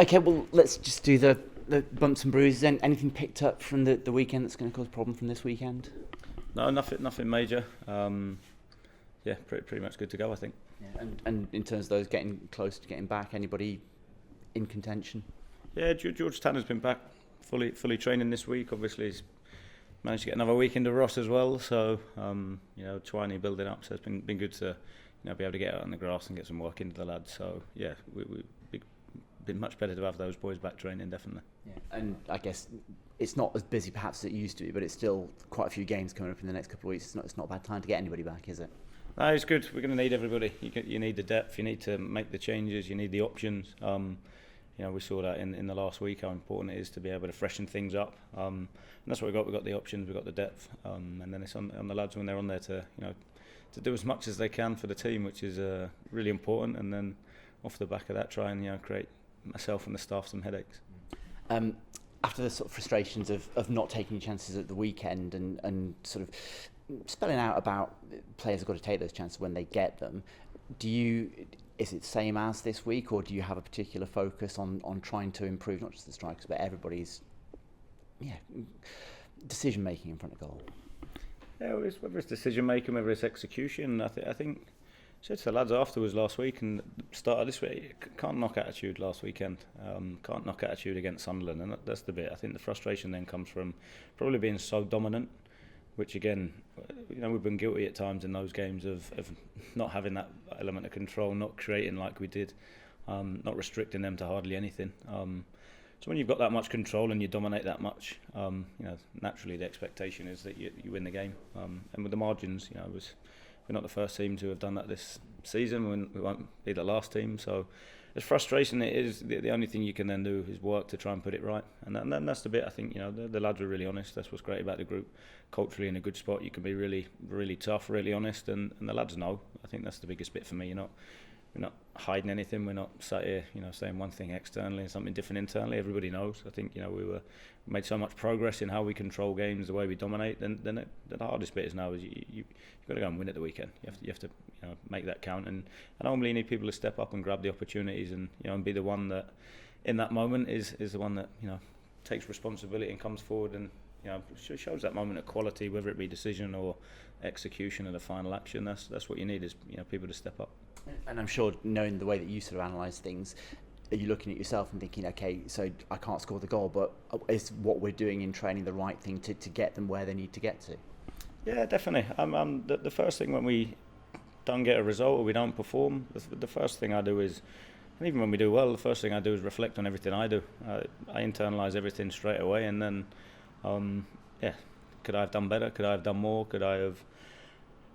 Okay, well, let's just do the bumps and bruises. Anything picked up from the weekend that's going to cause a problem from this weekend? No, nothing major. Yeah, pretty much good to go, I think. Yeah. And in terms of those getting close to getting back, anybody in contention? Yeah, George Tanner's been back fully training this week. Obviously, he's managed to get another week into Ross as well. So, Twiney building up. So it's been good to be able to get out on the grass and get some work into the lads. So yeah, we've been much better to have those boys back training, definitely. Yeah. And I guess it's not as busy perhaps as it used to be, but it's still quite a few games coming up in the next couple of weeks. It's not a bad time to get anybody back, is it? No, it's good. We're going to need everybody. You need the depth. You need to make the changes. You need the options. We saw that in the last week how important it is to be able to freshen things up. And that's what we got. We got the options. We got the depth. And then it's on the lads when they're on there to do as much as they can for the team, which is really important. And then off the back of that, try and create myself and the staff some headaches. After the sort of frustrations of not taking chances at the weekend and sort of spelling out about players have got to take those chances when they get them, is it the same as this week, or do you have a particular focus on trying to improve not just the strikers but everybody's decision making in front of goal? Yeah, whether it's decision making, whether it's execution, I think I said to the lads afterwards last week and start of this week, can't knock attitude last weekend. Can't knock attitude against Sunderland, and that's the bit. I think the frustration then comes from probably being so dominant, which again, we've been guilty at times in those games of not having that element of control, not creating like we did, not restricting them to hardly anything. So when you've got that much control and you dominate that much, naturally the expectation is that you win the game. And with the margins, we're not the first team to have done that this season. We won't be the last team. So as frustrating it is, the only thing you can then do is work to try and put it right. And then that's the bit, I think, the lads were really honest. That's what's great about the group. Culturally in a good spot, you can be really, really tough, really honest, and the lads know. I think that's the biggest bit for me. We're not hiding anything. We're not sat here, saying one thing externally and something different internally. Everybody knows. I think, we made so much progress in how we control games, the way we dominate. Then the hardest bit is now is you've got to go and win at the weekend. You have to make that count. And normally you need people to step up and grab the opportunities and and be the one that in that moment is the one that takes responsibility and comes forward and shows that moment of quality, whether it be decision or execution of the final action. That's what you need is people to step up. And I'm sure, knowing the way that you sort of analyse things, are you looking at yourself and thinking, okay, so I can't score the goal, but is what we're doing in training the right thing to get them where they need to get to? Yeah, definitely. The first thing when we don't get a result or we don't perform, the first thing I do is, and even when we do well, the first thing I do is reflect on everything I do. I internalise everything straight away, and then, could I have done better? Could I have done more? Could I have...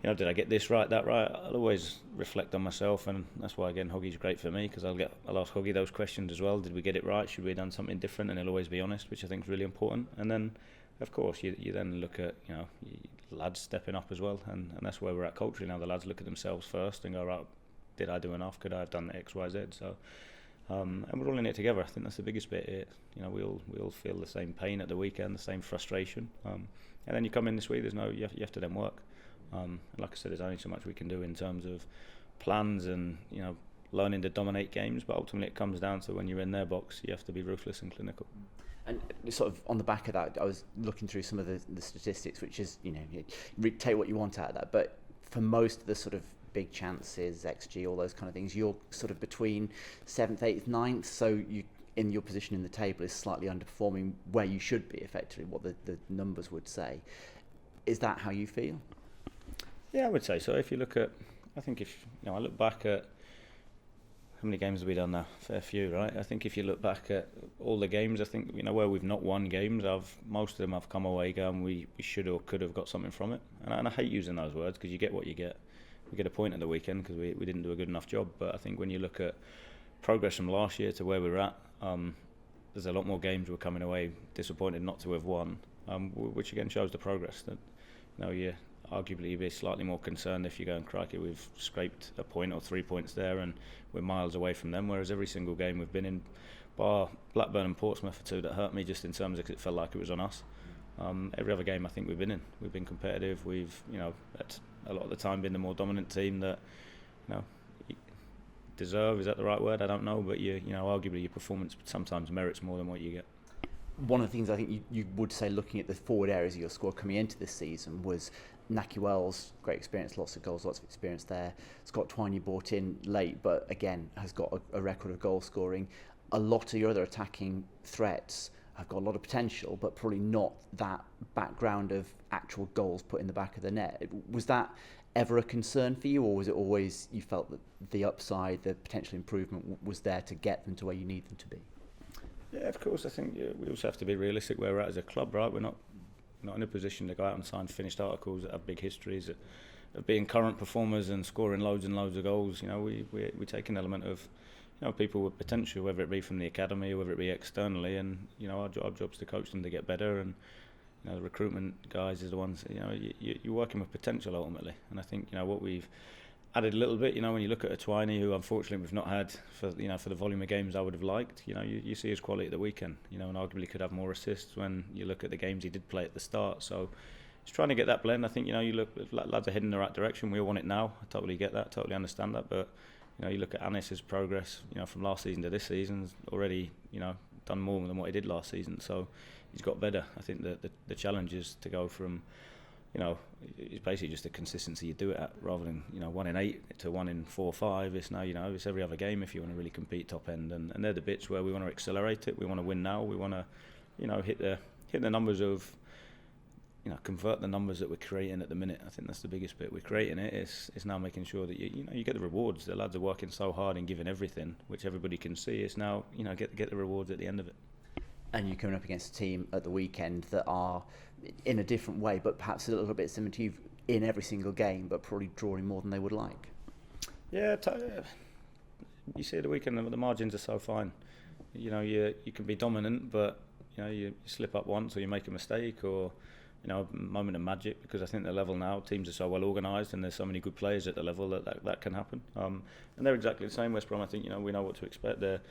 did I get this right, that right? I'll always reflect on myself, and that's why, again, Hoggy's great for me, because I'll ask Hoggy those questions as well. Did we get it right? Should we have done something different? And he'll always be honest, which I think is really important. And then, of course, you then look at, lads stepping up as well, and that's where we're at culturally now. The lads look at themselves first and go, right, did I do enough? Could I have done X, Y, Z? So, and we're all in it together. I think that's the biggest bit. We all feel the same pain at the weekend, the same frustration. And then you come in this week, you have to then work. Like I said, there's only so much we can do in terms of plans and learning to dominate games, but ultimately it comes down to when you're in their box, you have to be ruthless and clinical. And sort of on the back of that, I was looking through some of the statistics, which is take what you want out of that, but for most of the sort of big chances, XG, all those kind of things, you're sort of between 7th, 8th, 9th, so you in your position in the table is slightly underperforming where you should be, effectively what the numbers would say. Is that how you feel? Yeah, I would say so. If you look at, I think if I look back at how many games have we done now? Fair few, right? I think if you look back at all the games, I think where we've not won games, most of them have come away going, we should or could have got something from it. And I hate using those words because you get what you get. We get a point at the weekend because we didn't do a good enough job. But I think when you look at progress from last year to where we're at, there's a lot more games we're coming away disappointed not to have won, which again shows the progress that you arguably you'd be slightly more concerned if you go and crikey, we've scraped a point or 3 points there and we're miles away from them, whereas every single game we've been in, bar Blackburn and Portsmouth are two that hurt me just in terms of it felt like it was on us. Every other game I think we've been in, we've been competitive, we've at a lot of the time been the more dominant team that deserve, is that the right word? I don't know, but arguably your performance sometimes merits more than what you get. One of the things I think you would say, looking at the forward areas of your squad coming into this season, was Naki Wells, great experience, lots of goals, lots of experience there. Scott Twine, you brought in late, but again has got a record of goal scoring. A lot of your other attacking threats have got a lot of potential, but probably not that background of actual goals put in the back of the net. Was that ever a concern for you, or was it always you felt that the upside, the potential improvement was there to get them to where you need them to be? Yeah, of course. I think we also have to be realistic where we're at as a club, right? We're not in a position to go out and sign finished articles that have big histories of being current performers and scoring loads and loads of goals. We take an element of people with potential, whether it be from the academy or whether it be externally, and our job's to coach them to get better. And the recruitment guys is the ones. You're working with potential ultimately, and I think what we've added a little bit. When you look at a Twiney, who unfortunately we've not had for the volume of games I would have liked. You see his quality at the weekend. And arguably could have more assists when you look at the games he did play at the start. So it's trying to get that blend. I think you look, lads are heading in the right direction. We all want it now. I totally get that. Totally understand that. But you look at Anis's progress. From last season to this season's already done more than what he did last season. So he's got better. I think the challenge is to go from it's basically just the consistency you do it at, rather than 1 in 8 to 1 in 4 or 5. It's now it's every other game if you want to really compete top end, and they're the bits where we want to accelerate it. We want to win now. We want to hit the numbers of convert the numbers that we're creating at the minute. I think that's the biggest bit. We're creating it. It's now making sure that you get the rewards. The lads are working so hard and giving everything, which everybody can see. It's now get the rewards at the end of it. And you're coming up against a team at the weekend that are in a different way, but perhaps a little bit similar to you in every single game, but probably drawing more than they would like. Yeah, you see at the weekend the margins are so fine. You can be dominant, but you slip up once, or you make a mistake, or a moment of magic. Because I think the level now, teams are so well organised, and there's so many good players at the level that can happen. And they're exactly the same. West Brom, I think we know what to expect. They're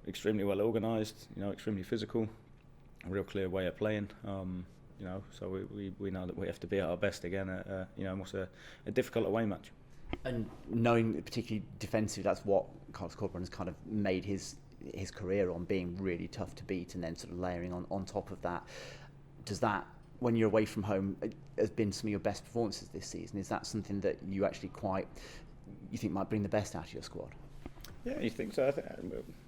extremely well organised, extremely physical, a real clear way of playing. So we know that we have to be at our best again at almost a difficult away match. And knowing particularly defensive, that's what Carlos Corberan has kind of made his career on, being really tough to beat, and then sort of layering on top of that. Does that, when you're away from home, has been some of your best performances this season? Is that something that you actually you think might bring the best out of your squad? Yeah, you think so? I think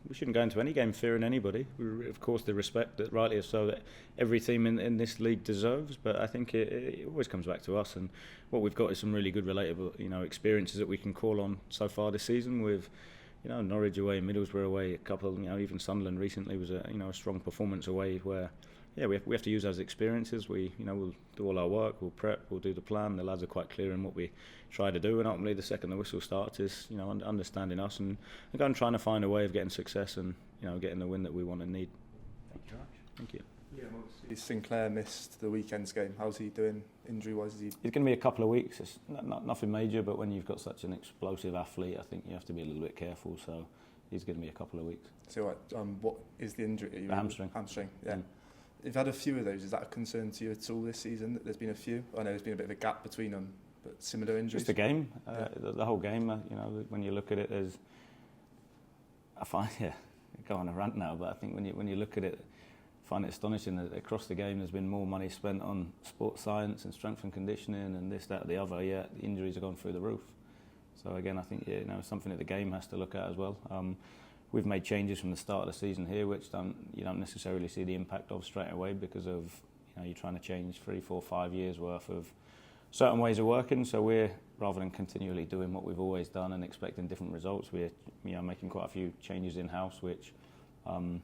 we shouldn't go into any game fearing anybody. Of course, the respect that rightly so that every team in this league deserves. But I think it always comes back to us, and what we've got is some really good, relatable, experiences that we can call on so far this season. With Norwich away, Middlesbrough away, a couple. Even Sunderland recently was a strong performance away where. Yeah, we have to use those experiences. We'll do all our work, we'll prep, we'll do the plan. The lads are quite clear in what we try to do, and ultimately the second the whistle starts is understanding us and go and trying to find a way of getting success and getting the win that we want and need. Thank you very much. Thank you. Yeah, obviously Sinclair missed the weekend's game. How's he doing injury-wise? It's going to be a couple of weeks. It's nothing major, but when you've got such an explosive athlete, I think you have to be a little bit careful. So he's going to be a couple of weeks. So what is the injury? The hamstring. Hamstring, yeah. You've had a few of those. Is that a concern to you at all this season, that there's been a few? I know there's been a bit of a gap between them, but similar injuries? Just the game. The whole game, when you look at it, I find, go on a rant now, but I think when you look at it, I find it astonishing that across the game there's been more money spent on sports science and strength and conditioning and this, that, the other, yet the injuries have gone through the roof. So again, I think something that the game has to look at as well. We've made changes from the start of the season here, which you don't necessarily see the impact of straight away because of you're trying to change 3, 4, 5 years worth of certain ways of working. So we're, rather than continually doing what we've always done and expecting different results, we're making quite a few changes in house, which I've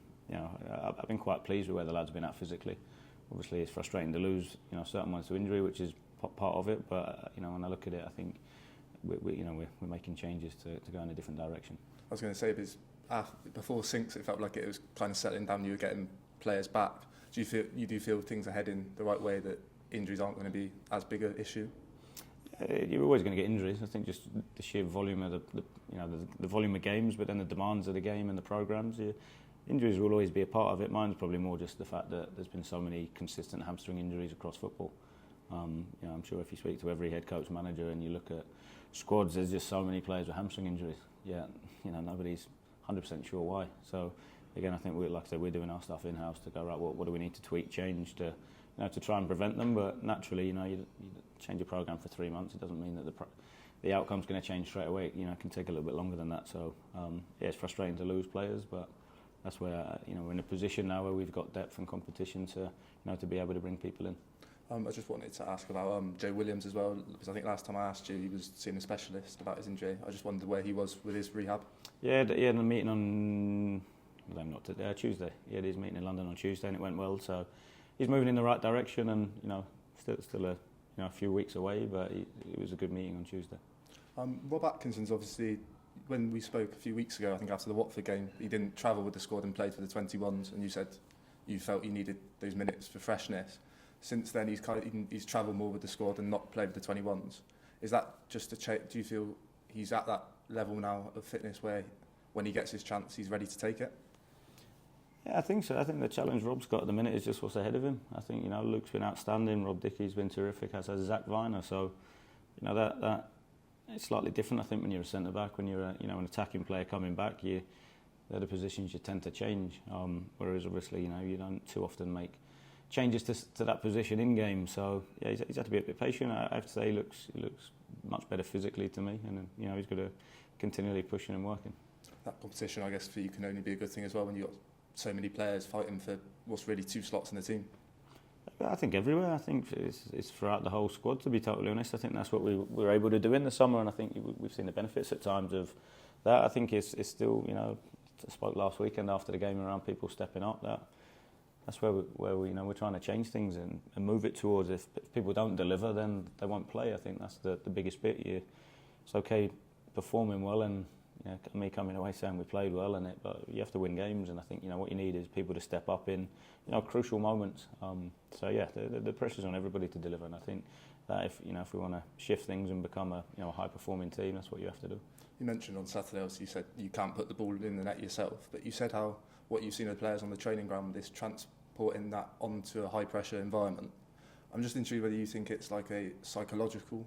been quite pleased with where the lads have been at physically. Obviously, it's frustrating to lose certain ones to injury, which is part of it. But when I look at it, I think we're making changes to go in a different direction. I was going to say, because before Sinks, it felt like it was kind of settling down. You were getting players back. Do you feel things are heading the right way, that injuries aren't going to be as big an issue? You're always going to get injuries. I think just the sheer volume of the volume of games, but then the demands of the game and the programmes. Injuries will always be a part of it. Mine's probably more just the fact that there's been so many consistent hamstring injuries across football. I'm sure if you speak to every head coach, manager, and you look at squads, there's just so many players with hamstring injuries. Yeah, nobody's 100% sure why. So again, I think like I said, we're doing our stuff in-house to go, right, what do we need to tweak, change to try and prevent them. But naturally, you change a program for 3 months, it doesn't mean that the outcome's going to change straight away. It can take a little bit longer than that. So it's frustrating to lose players, but that's where we're in a position now where we've got depth and competition to be able to bring people in. I just wanted to ask about Joe Williams as well, because I think last time I asked you, he was seeing a specialist about his injury. I just wondered where he was with his rehab. Yeah, he had a meeting on Tuesday. He had his meeting in London on Tuesday, and it went well. So he's moving in the right direction, and still a few weeks away, but it was a good meeting on Tuesday. Rob Atkinson's obviously, when we spoke a few weeks ago, I think after the Watford game, he didn't travel with the squad and played for the 21s, and you said you felt you needed those minutes for freshness. Since then, he's travelled more with the squad and not played with the 21s. Is that just do you feel he's at that level now of fitness where when he gets his chance, he's ready to take it? Yeah, I think so. I think the challenge Rob's got at the minute is just what's ahead of him. I think Luke's been outstanding. Rob Dickey's been terrific, as has Zach Viner. So that it's slightly different. I think when you're a centre back, when you're an attacking player coming back, they're the positions you tend to change. Whereas obviously you don't too often make changes to that position in game. So yeah, he's had to be a bit patient. I have to say he looks much better physically to me, and he's got to continually pushing and working. That competition, I guess, for you can only be a good thing as well when you've got so many players fighting for what's really 2 slots in the team. I think everywhere. I think it's throughout the whole squad, to be totally honest. I think that's what we were able to do in the summer, and I think we've seen the benefits at times of that. I think it's still, I spoke last weekend after the game around people stepping up. That's where we're trying to change things and move it towards if people don't deliver, then they won't play. I think that's the biggest bit. It's okay performing well and me coming away saying we played well in it, but you have to win games, and I think what you need is people to step up in crucial moments. So yeah, the pressure's on everybody to deliver, and I think that if we want to shift things and become a high performing team, that's what you have to do. You mentioned on Saturday, obviously, you said you can't put the ball in the net yourself, but you said how what you've seen of the players on the training ground is transporting that onto a high pressure environment. I'm just intrigued whether you think it's like a psychological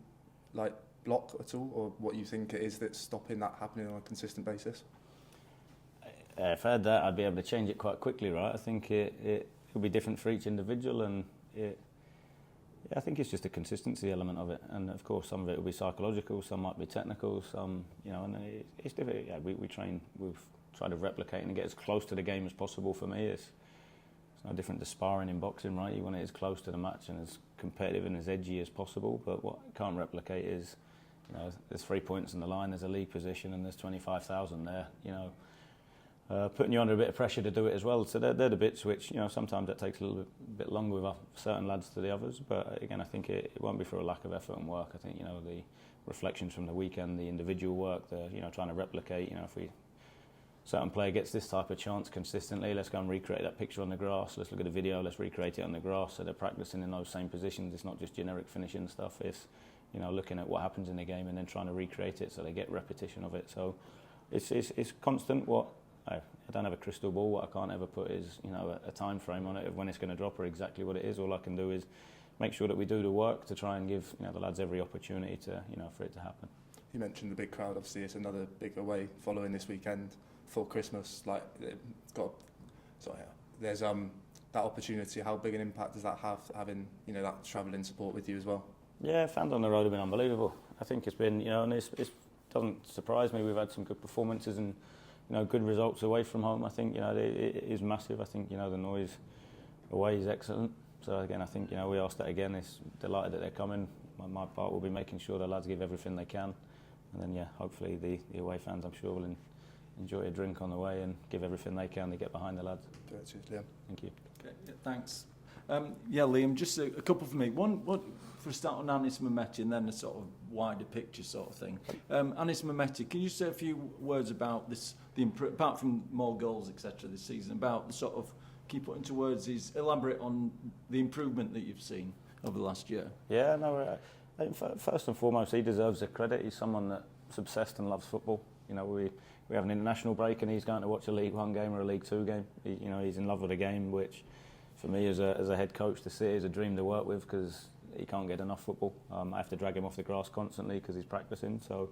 block at all, or what you think it is that's stopping that happening on a consistent basis? If I had that, I'd be able to change it quite quickly, right? I think it will be different for each individual, and I think it's just a consistency element of it. And of course, some of it will be psychological, some might be technical, some, and it's different. Yeah, we've tried to replicate and get as close to the game as possible. For me, it's no different to sparring in boxing, right? You want it as close to the match and as competitive and as edgy as possible. But what you can't replicate is, there's 3 points in the line, there's a league position, and there's 25,000 there. Putting you under a bit of pressure to do it as well. So they're the bits which, sometimes that takes a little bit longer with certain lads to the others. But again, I think it won't be for a lack of effort and work. I think, the reflections from the weekend, the individual work, trying to replicate, if certain player gets this type of chance consistently, let's go and recreate that picture on the grass. Let's look at the video, let's recreate it on the grass. So they're practicing in those same positions. It's not just generic finishing stuff. It's, looking at what happens in the game and then trying to recreate it so they get repetition of it. So it's constant. I don't have a crystal ball. What I can't ever put is, a time frame on it of when it's going to drop or exactly what it is. All I can do is make sure that we do the work to try and give, the lads every opportunity to, for it to happen. You mentioned the big crowd. Obviously, it's another big away following this weekend for Christmas. There's that opportunity. How big an impact does that have, having that travelling support with you as well? Yeah, fans on the road have been unbelievable. I think it's been, and it doesn't surprise me. We've had some good performances and good results away from home. I think it is massive. I think the noise away is excellent. So again, I think we asked that again. It's delighted that they're coming. My part will be making sure the lads give everything they can, and then hopefully the away fans, I'm sure, will enjoy a drink on the way and give everything they can to get behind the lads. Cheers, Liam. Thank you. Okay, thanks. Liam, just a couple for me. One for a start on Anis Mehmeti, and then a sort of wider picture sort of thing. Anis Mehmeti, can you say a few words about this? Apart from more goals, etc., this season, about the sort of, can you put into words, elaborate on the improvement that you've seen over the last year? Yeah, no. I think first and foremost, he deserves the credit. He's someone that's obsessed and loves football. We have an international break, and he's going to watch a League One game or a League Two game. He's in love with the game, which, for me as a head coach to see is a dream to work with, because he can't get enough football. I have to drag him off the grass constantly because he's practicing. So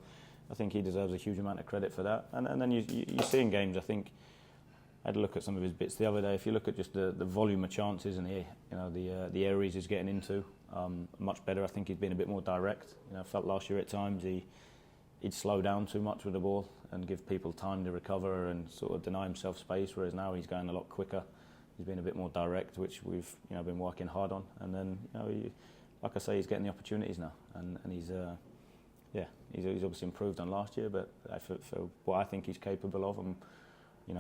I think he deserves a huge amount of credit for that. And then you see in games, I think, I had a look at some of his bits the other day. If you look at just the volume of chances and the areas he's getting into, much better. I think he's been a bit more direct. I felt last year at times he'd slow down too much with the ball and give people time to recover and sort of deny himself space. Whereas now he's going a lot quicker. He's been a bit more direct, which we've been working hard on. And then like I say, he's getting the opportunities now, and he's obviously improved on last year. But for what I think he's capable of, and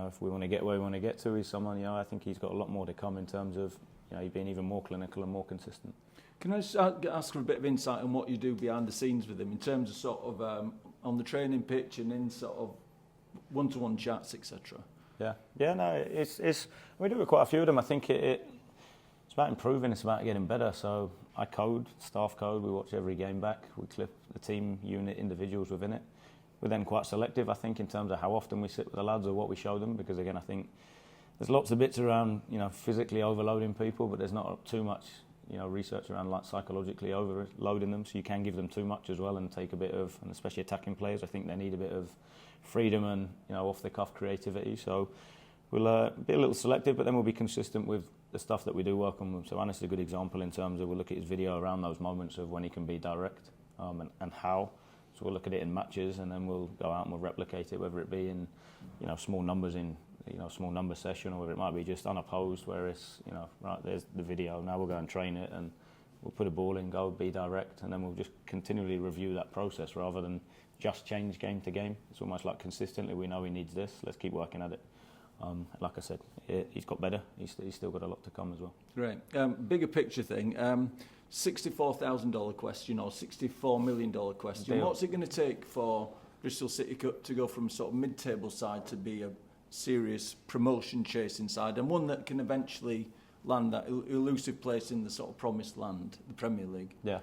if we want to get where we want to get to, he's someone I think he's got a lot more to come in terms of he's being even more clinical and more consistent. Can I just ask for a bit of insight on what you do behind the scenes with him in terms of sort of on the training pitch and in sort of one-to-one chats, etc.? No, it's we do quite a few of them. I think it's about improving. It's about getting better. So I code, staff code. We watch every game back. We clip the team, unit, individuals within it. We're then quite selective, I think, in terms of how often we sit with the lads or what we show them. Because again, I think there's lots of bits around physically overloading people, but there's not too much research around like psychologically overloading them. So you can give them too much as well and take a bit of, and especially attacking players, I think they need a bit of freedom and off the cuff creativity. So we'll be a little selective, but then we'll be consistent with the stuff that we do work on. So Anis is a good example in terms of we'll look at his video around those moments of when he can be direct and how. So we'll look at it in matches and then we'll go out and we'll replicate it, whether it be in small numbers in small number session, or whether it might be just unopposed, where it's right, there's the video, now we'll go and train it and we'll put a ball in, go be direct, and then we'll just continually review that process rather than just change game to game. It's almost like consistently we know he needs this, let's keep working at it. Like I said, he's got better, he's still got a lot to come as well. Great. Bigger picture thing, $64,000 question or $64 million question. Deal. What's it going to take for Bristol City to go from sort of mid-table side to be a serious promotion chasing side, and one that can eventually land that elusive place in the sort of promised land, the Premier League? Yeah,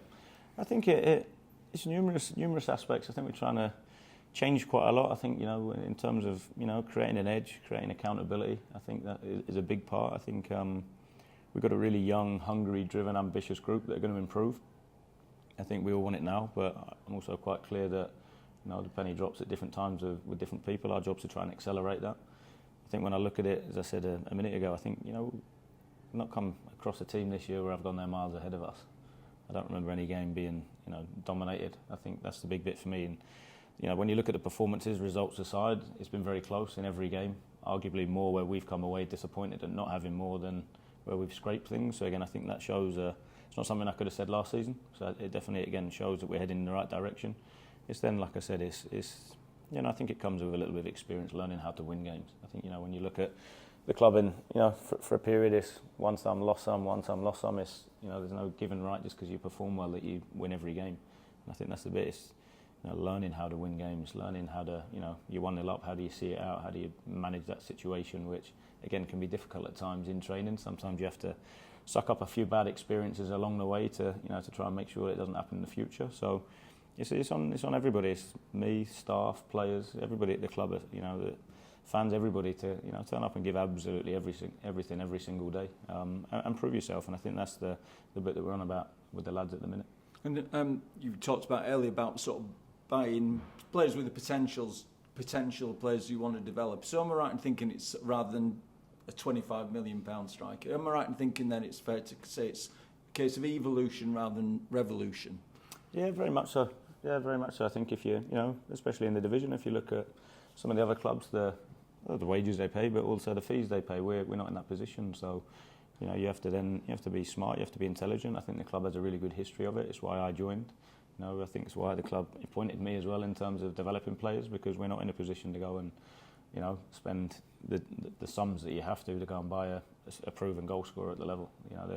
I think it's numerous aspects. I think we're trying to change quite a lot. I think in terms of creating an edge, creating accountability. I think that is a big part. I think we've got a really young, hungry, driven, ambitious group that are going to improve. I think we all want it now, but I'm also quite clear that the penny drops at different times with different people. Our job's to try and accelerate that. I think when I look at it, as I said a minute ago, I think, I've not come across a team this year where I've gone there miles ahead of us. I don't remember any game being, dominated. I think that's the big bit for me. And, when you look at the performances, results aside, it's been very close in every game. Arguably more where we've come away disappointed and not having more than where we've scraped things. So again, I think that shows it's not something I could have said last season. So it definitely, again, shows that we're heading in the right direction. It's then, like I said, I think it comes with a little bit of experience, learning how to win games. I think, when you look at the club and, for a period, it's won some, lost some, won some, lost some. It's, there's no given right just because you perform well that you win every game. And I think that's the bit. It's, learning how to win games, learning how to, you 1-0 up, how do you see it out? How do you manage that situation, which, again, can be difficult at times in training. Sometimes you have to suck up a few bad experiences along the way to try and make sure it doesn't happen in the future. So, it's on everybody. It's me, staff, players, everybody at the club. The fans, everybody to turn up and give absolutely everything every single day, and prove yourself. And I think that's the bit that we're on about with the lads at the minute. And you talked about earlier about sort of buying players with the potential players you want to develop. So am I right in thinking it's rather than a £25 million striker? Am I right in thinking that it's fair to say it's a case of evolution rather than revolution? Yeah, very much so. I think if you, especially in the division, if you look at some of the other clubs, the wages they pay, but also the fees they pay, we're not in that position. So, you have to be smart, you have to be intelligent. I think the club has a really good history of it. It's why I joined. I think it's why the club appointed me as well in terms of developing players, because we're not in a position to go and, spend the sums that you have to go and buy a proven goal scorer at the level.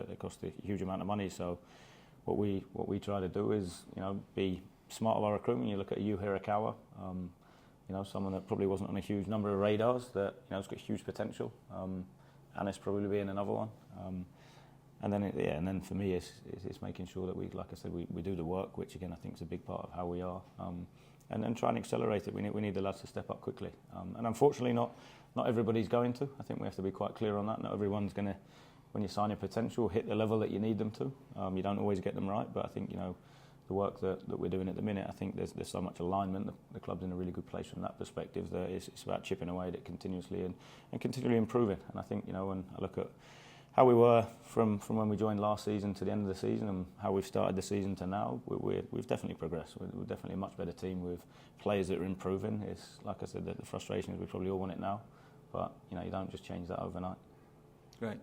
They cost a huge amount of money. So, what we try to do is, be smart of our recruitment. You look at Yu Hirakawa, someone that probably wasn't on a huge number of radars that has got huge potential. Anis probably being another one. And then for me, it's making sure that we, like I said, we do the work, which again I think is a big part of how we are. And then try and accelerate it. We need the lads to step up quickly. And unfortunately, not everybody's going to. I think we have to be quite clear on that. Not everyone's going to when you're signing potential, hit the level that you need them to. You don't always get them right, but I think, the work that we're doing at the minute, I think there's so much alignment. The club's in a really good place from that perspective. That it's about chipping away at it continuously and continually improving. And I think, when I look at how we were from when we joined last season to the end of the season and how we've started the season to now, we've definitely progressed. We're definitely a much better team with players that are improving. It's like I said, the frustration is we probably all want it now, but you don't just change that overnight. Great.